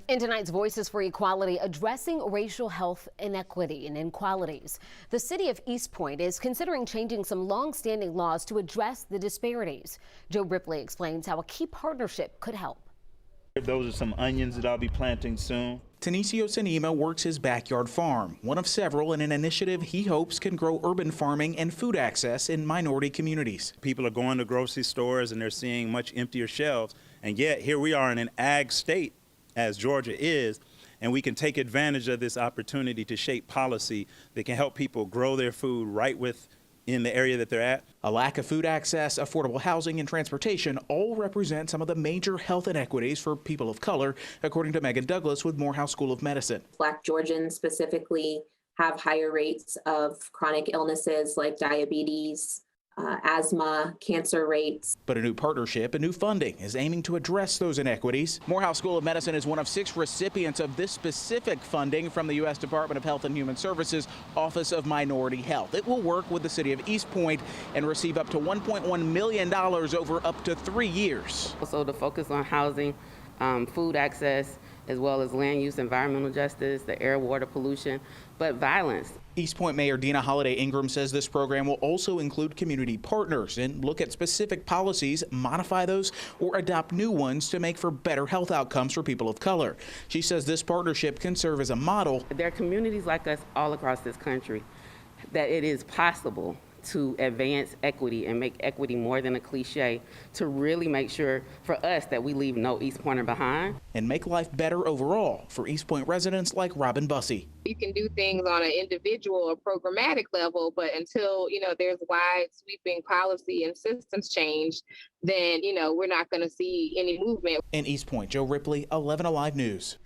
In tonight's Voices for Equality, addressing racial health inequity and inequalities. The city of East Point is considering changing some long-standing laws to address the disparities. Joe Ripley explains how a key partnership could help. Those are some onions that I'll be planting soon. Tanisio Sanima works his backyard farm, one of several in an initiative he hopes can grow urban farming and food access in minority communities. People are going to grocery stores and they're seeing much emptier shelves, and yet here we are in an ag state, as Georgia is, and we can take advantage of this opportunity to shape policy that can help people grow their food right in the area that they're at. A lack of food access, affordable housing, and transportation all represent some of the major health inequities for people of color, according to Megan Douglas with Morehouse School of Medicine. Black Georgians specifically have higher rates of chronic illnesses like diabetes, asthma, cancer rates. But a new partnership and new funding is aiming to address those inequities. Morehouse School of Medicine is one of 6 recipients of this specific funding from the U.S. Department of Health and Human Services Office of Minority Health. It will work with the city of East Point and receive up to $1.1 million over up to 3 years. So the focus on housing, food access, as well as land use, environmental justice, the air, water pollution, but violence. East Point Mayor Dina Holliday Ingram says this program will also include community partners and look at specific policies, modify those, or adopt new ones to make for better health outcomes for people of color. She says this partnership can serve as a model. There are communities like us all across this country that it is possible to advance equity and make equity more than a cliche, to really make sure for us that we leave no East Pointer behind. And make life better overall for East Point residents like Robin Bussey. You can do things on an individual or programmatic level, but until, there's wide sweeping policy and systems change, then, we're not going to see any movement. In East Point, Joe Ripley, 11 Alive News.